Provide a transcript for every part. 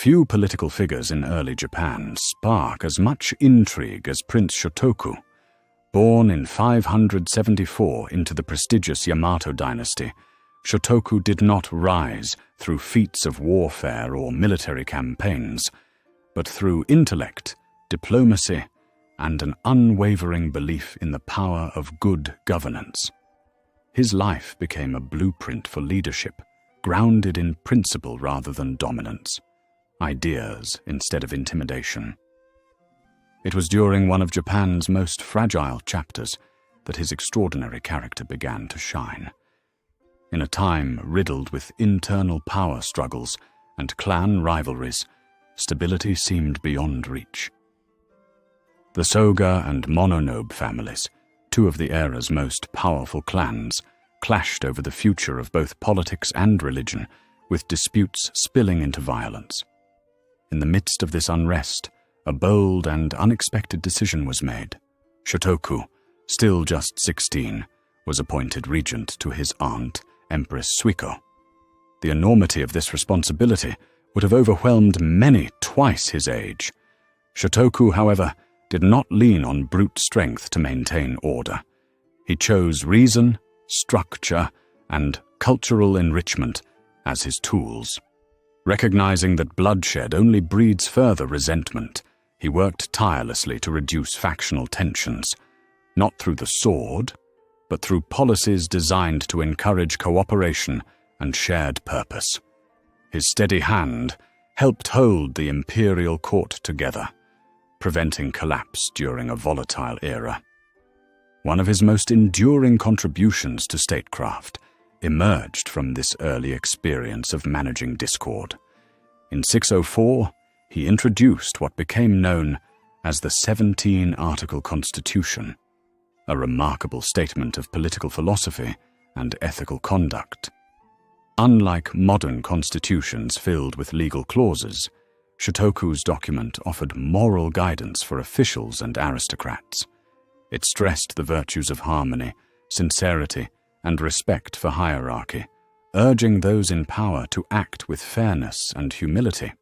Few political figures in early Japan spark as much intrigue as Prince Shotoku. Born in 574 into the prestigious Yamato dynasty, Shotoku did not rise through feats of warfare or military campaigns, but through intellect, diplomacy, and an unwavering belief in the power of good governance. His life became a blueprint for leadership, grounded in principle rather than dominance, ideas instead of intimidation. It was during one of Japan's most fragile chapters that his extraordinary character began to shine. In a time riddled with internal power struggles and clan rivalries, stability seemed beyond reach. The Soga and Mononobe families, two of the era's most powerful clans, clashed over the future of both politics and religion, with disputes spilling into violence. In the midst of this unrest, a bold and unexpected decision was made. Shotoku, still just 16, was appointed regent to his aunt, Empress Suiko. The enormity of this responsibility would have overwhelmed many twice his age. Shotoku, however, did not lean on brute strength to maintain order. He chose reason, structure, and cultural enrichment as his tools. Recognizing that bloodshed only breeds further resentment, he worked tirelessly to reduce factional tensions, not through the sword, but through policies designed to encourage cooperation and shared purpose. His steady hand helped hold the imperial court together, preventing collapse during a volatile era. One of his most enduring contributions to statecraft emerged from this early experience of managing discord. In 604, he introduced what became known as the 17-Article Constitution, a remarkable statement of political philosophy and ethical conduct. Unlike modern constitutions filled with legal clauses, Shotoku's document offered moral guidance for officials and aristocrats. It stressed the virtues of harmony, sincerity, and respect for hierarchy, urging those in power to act with fairness and humility.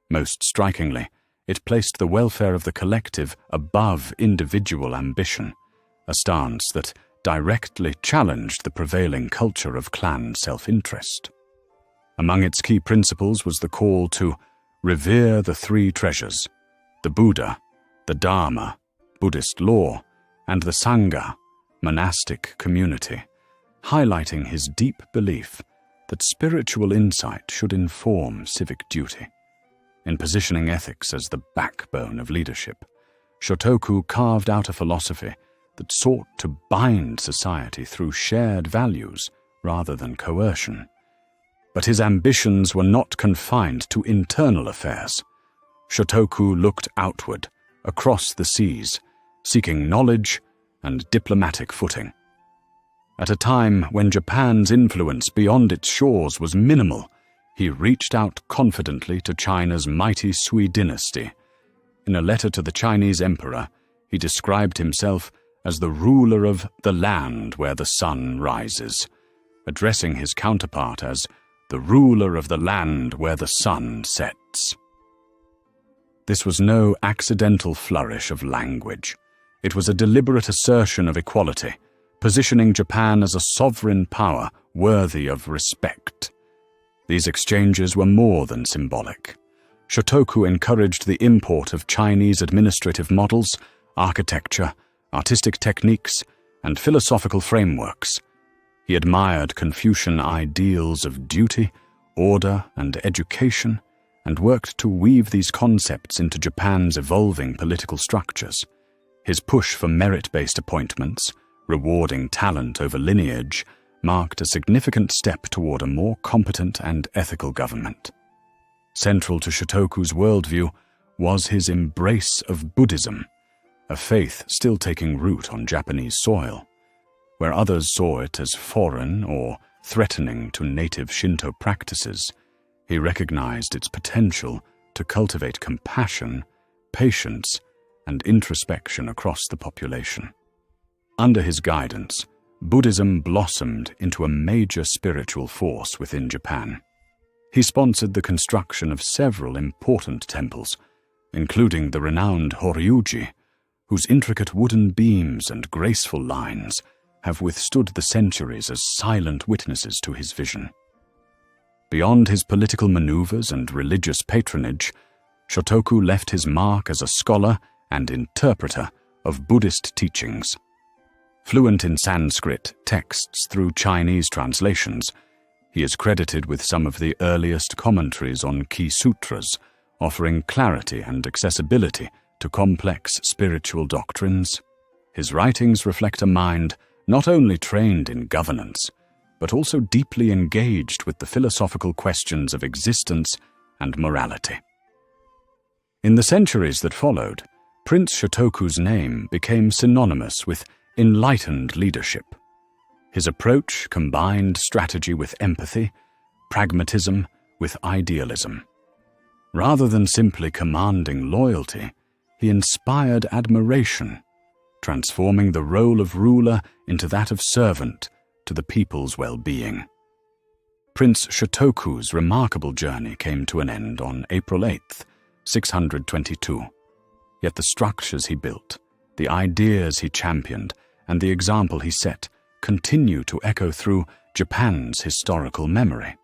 Most strikingly, it placed the welfare of the collective above individual ambition, a stance that directly challenged the prevailing culture of clan self-interest. Among its key principles was the call to revere the three treasures, the Buddha, the Dharma, Buddhist law, and the Sangha, monastic community, highlighting his deep belief that spiritual insight should inform civic duty. In positioning ethics as the backbone of leadership, Shotoku carved out a philosophy that sought to bind society through shared values rather than coercion. But his ambitions were not confined to internal affairs. Shotoku looked outward, across the seas, seeking knowledge and diplomatic footing. At a time when Japan's influence beyond its shores was minimal, he reached out confidently to China's mighty Sui Dynasty. In a letter to the Chinese emperor, he described himself as the ruler of the land where the sun rises, addressing his counterpart as the ruler of the land where the sun sets. This was no accidental flourish of language. It was a deliberate assertion of equality, positioning Japan as a sovereign power worthy of respect. These exchanges were more than symbolic. Shotoku encouraged the import of Chinese administrative models, architecture, artistic techniques, and philosophical frameworks. He admired Confucian ideals of duty, order, and education, and worked to weave these concepts into Japan's evolving political structures. His push for merit-based appointments, rewarding talent over lineage, marked a significant step toward a more competent and ethical government. Central to Shotoku's worldview was his embrace of Buddhism, a faith still taking root on Japanese soil. Where others saw it as foreign or threatening to native Shinto practices, he recognized its potential to cultivate compassion, patience, and introspection across the population. Under his guidance, Buddhism blossomed into a major spiritual force within Japan. He sponsored the construction of several important temples, including the renowned Horyu-ji, whose intricate wooden beams and graceful lines have withstood the centuries as silent witnesses to his vision. Beyond his political maneuvers and religious patronage, Shotoku left his mark as a scholar and interpreter of Buddhist teachings. Fluent in Sanskrit texts through Chinese translations, he is credited with some of the earliest commentaries on key sutras, offering clarity and accessibility to complex spiritual doctrines. His writings reflect a mind not only trained in governance, but also deeply engaged with the philosophical questions of existence and morality. In the centuries that followed, Prince Shotoku's name became synonymous with enlightened leadership. His approach combined strategy with empathy, pragmatism with idealism. Rather than simply commanding loyalty, he inspired admiration, transforming the role of ruler into that of servant to the people's well-being. Prince Shotoku's remarkable journey came to an end on April 8th, 622. Yet the structures he built, the ideas he championed, and the example he set continue to echo through Japan's historical memory.